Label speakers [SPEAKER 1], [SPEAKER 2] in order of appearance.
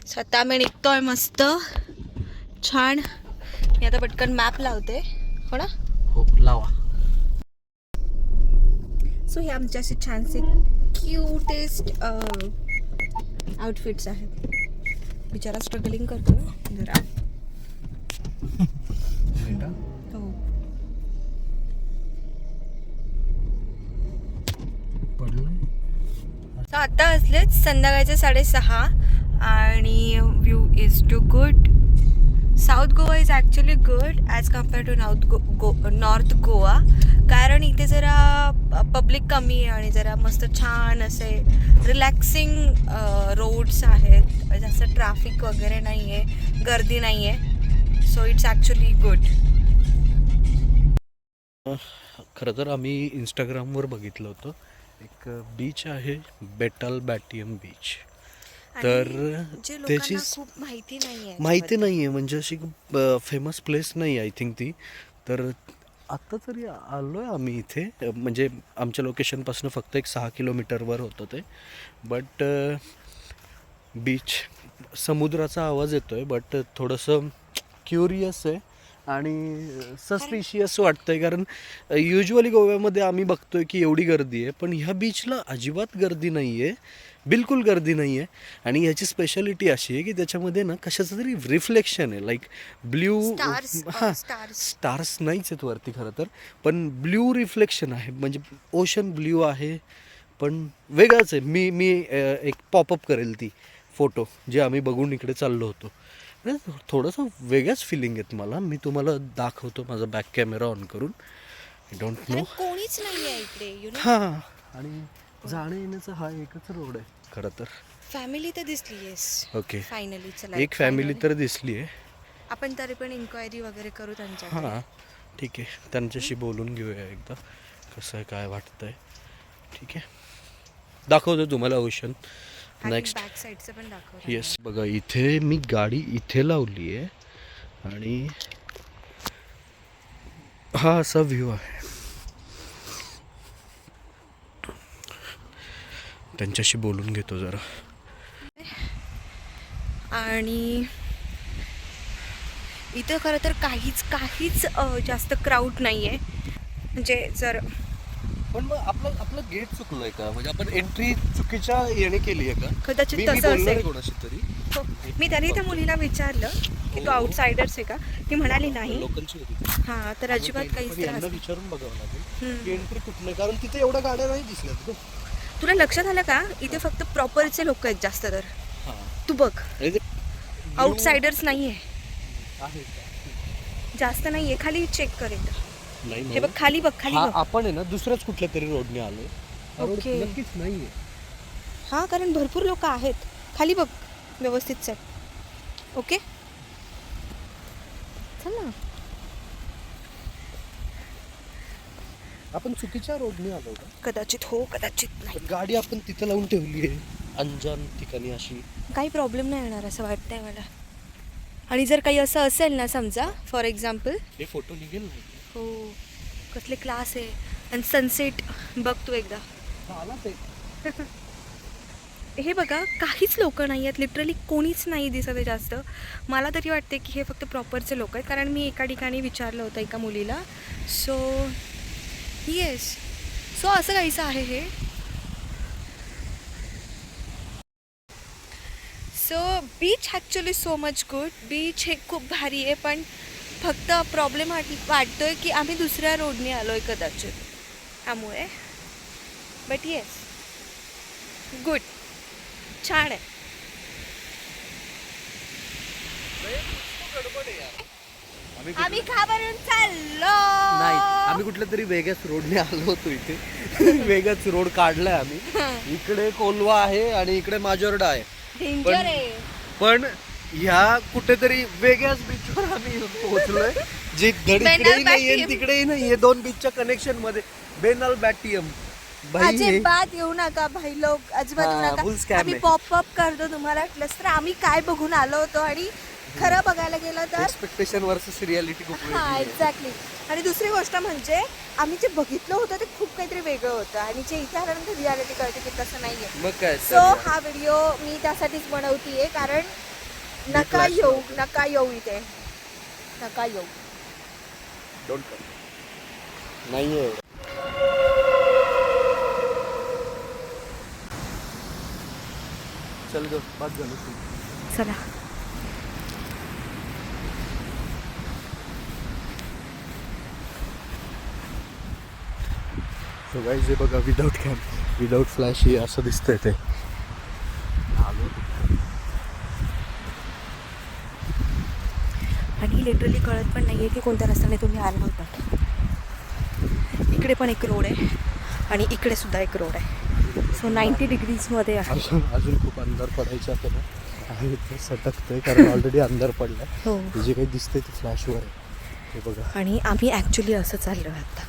[SPEAKER 1] स्वतः मी निघतोय मस्त छान. मी आता पटकन मॅप लावते. हो ना?
[SPEAKER 2] हो लावा.
[SPEAKER 1] सो हे आमचे असे छानसे क्यूटेस्ट आउटफिट्स आहेत. बिचारा स्ट्रगलिंग करतोय जरा. हो. तर आता असलेच संध्याकाळचे 6:30 आणि view is too good. South Goa is actually good as compare to north Goa. कारण इथे जरा पब्लिक कमी आहे आणि जरा मस्त छान असे रिलॅक्सिंग रोड्स आहेत. जास्त ट्रॅफिक वगैरे नाही आहे, गर्दी नाही आहे. So it's actually good.
[SPEAKER 2] खरं तर आम्ही इंस्टाग्रामवर बघितलं होतं, एक बीच आहे बेटल बॅटियम बीच. तर त्याची
[SPEAKER 1] खूप माहिती नाही आहे,
[SPEAKER 2] माहिती नाही आहे, म्हणजे अशी फेमस प्लेस नाही आहे आय थिंक ती. तर आत्ता तरी आलो आहे आम्ही इथे, म्हणजे आमच्या लोकेशनपासून फक्त एक 6 किलोमीटरवर होतं ते. बट बीच समुद्राचा आवाज येतो आहे, बट थोडंसं क्युरियस आहे आणि सस्पिशियस वाटतं आहे. कारण युजली गोव्यामध्ये आम्ही बघतोय की एवढी गर्दी आहे, पण ह्या बीचला अजिबात गर्दी नाही आहे, बिलकुल गर्दी नाही आहे. आणि याची स्पेशालिटी अशी आहे की त्याच्यामध्ये ना कशाचं तरी रिफ्लेक्शन आहे, लाईक ब्ल्यू. हां, स्टार्स नाहीच आहेत वरती खरं तर, पण ब्ल्यू रिफ्लेक्शन आहे, म्हणजे ओशन ब्ल्यू आहे, पण वेगळंच आहे. मी एक पॉपअप करेल ती फोटो जे आम्ही बघून इकडे चाललो होतो. थोडंसं वेगळंच फिलिंग आहेत मला. मी तुम्हाला दाखवतो माझा बॅक कॅमेरा ऑन करून. आय डोंट नो,
[SPEAKER 1] कोणीच नाही आहे इकडे.
[SPEAKER 2] हां, आणि जाण्या येण्याचा हा एकच रोड आहे खरं तर.
[SPEAKER 1] फॅमिली तर दिसली आहेस.
[SPEAKER 2] ओके,
[SPEAKER 1] फायनली चला
[SPEAKER 2] एक फॅमिली तर दिसली आहे.
[SPEAKER 1] आपण तरी पण इन्क्वायरी वगैरे करू त्यांच्याकडे.
[SPEAKER 2] हां ठीक आहे, त्यांच्याशी बोलून घेऊया एकदा, कसं आहे काय वाटतंय. ठीक आहे, दाखवतो तुम्हाला ओशन नेक्स्ट.
[SPEAKER 1] बॅक साईडचं पण दाखव.
[SPEAKER 2] येस, बघा इथे मी गाडी इथे लावली आहे आणि हा असा व्ह्यू आहे. त्यांच्याशी बोलून घेतो जरा. आणि इथं खरं तर काहीच जास्त क्राऊड नाही आहे. म्हणजे जर पण मग आपलं गेट चुकलंय का, म्हणजे आपण एंट्री चुकीच्या येणे केली आहे का?
[SPEAKER 1] कदाचित तसं असेल.
[SPEAKER 2] कोणाशी तरी
[SPEAKER 1] हो, मी तरी त्या मुलीला विचारलं की तू आउटसायडर्स आहे का. ती म्हणाली नाही.
[SPEAKER 2] लोकलची होती.
[SPEAKER 1] हां, तर अजिबात काहीच त्रास
[SPEAKER 2] यांना विचारून बघावं लागेल की एंट्री कुठलं, कारण तिथे एवढ्या गाड्या नाही दिसल्यात.
[SPEAKER 1] तुला लक्षात आलं का, इथे फक्त प्रॉपरचे लोक आहेत जास्त. तर तू बघ, आउटसायडर्स नाही आहे, जास्त नाही आहे. खाली चेक कर एकदा. हे बघ खाली, बघ खाली बघ.
[SPEAKER 2] आपण आहे ना दुसऱ्याच कुठल्या तरी रोडने आलो.
[SPEAKER 1] ओके.
[SPEAKER 2] नक्कीच नाहीये.
[SPEAKER 1] हां, कारण भरपूर लोक आहेत. खाली बघ व्यवस्थित चल. ओके चल ना.
[SPEAKER 2] आपण चुकीच्या रोडने आलो का?
[SPEAKER 1] कदाचित हो, कदाचित नाही.
[SPEAKER 2] गाडी आपण तिथं लावून ठेवली आहे अंजान ठिकाणी अशी.
[SPEAKER 1] काही प्रॉब्लेम नाही येणार असं वाटतंय मला. आणि जर काही असं असेल ना, समजा फॉर एक्झाम्पल,
[SPEAKER 2] हे फोटो निघेल ना.
[SPEAKER 1] हो कसले क्लास आहे. आणि सनसेट बघ तू एकदा.
[SPEAKER 2] आला ते.
[SPEAKER 1] हे बघा, काहीच लोक नाही आहेत, लिटरली कोणीच नाही दिसत आहे जास्त. मला तरी वाटते की हे फक्त प्रॉपरचे लोक आहेत, कारण मी एका ठिकाणी विचारलं होतं एका मुलीला. सो येस, सो असं काहीसं आहे हे. So beach actually so much good. Beach हे खूप भारी आहे, पण फक्त प्रॉब्लेम वाटतोय की आम्ही दुसऱ्या रोडने आलो आहे कदाचित, त्यामुळे. बट येस, गुड, छान आहे. आम्ही घाबरून चाललो
[SPEAKER 2] नाही, आम्ही कुठल्या तरी वेगळ्याच रोडने आलो होतो इथे. वेगळाच रोड काढलाय आम्ही. इकडे कोलवा आहे आणि इकडे माजोर्डा आहे.
[SPEAKER 1] डेंजर आहे.
[SPEAKER 2] पण ह्या कुठेतरी वेगळ्याच बीचवर आम्ही पोहोचलोय, जे इकडेही नाहीये तिकडेही नाहीये. दोन बीचच्या कनेक्शन मध्ये बेनल बॅटियम.
[SPEAKER 1] अजिबात येऊ नका भाई लोक, अजिबात येऊ नका. आम्ही पॉपअप करतो तुम्हाला वाटलंच तर. आम्ही काय बघून आलो होतो, आणि खरं बघायला गेलं तर
[SPEAKER 2] एक्सपेक्टेशन वर्सेस रियालिटी खूप वेगळी आहे.
[SPEAKER 1] एक्झॅक्टली. आणि दुसरी गोष्ट म्हणजे आम्ही जे बघितलं होतं ते खूप काहीतरी वेगळं होतं, आणि जे इथे आल्यानंतर रियालिटी कळते की तसं नाहीये.
[SPEAKER 2] मग काय,
[SPEAKER 1] सो हा व्हिडिओ मी त्यासाठीच बनवतीये, कारण नका येऊ नका येऊ इथे नका येऊ.
[SPEAKER 2] नाहीये एवढं. चल ग बाद झालं.
[SPEAKER 1] चला.
[SPEAKER 2] सो गाईज हे बघा विदाऊट कॅम्प विदाऊट फ्लॅश हे असं दिसतंय ते.
[SPEAKER 1] आणि लिटरली कळत पण नाहीये की कोणत्या रस्त्याने तुम्ही आला होता. इकडे पण एक रोड आहे आणि इकडे सुद्धा एक रोड आहे. सो 90 डिग्रीजमध्ये आहे.
[SPEAKER 2] अजून खूप अंधार पडायचं आता ना. आहे इथे सटकतंय कारण ऑलरेडी अंधार पडलाय.
[SPEAKER 1] हो.
[SPEAKER 2] जे काही दिसतंय ते फ्लॅशवर आहे. हे बघा.
[SPEAKER 1] आणि आम्ही ॲक्च्युली असं चाललो आहे आता.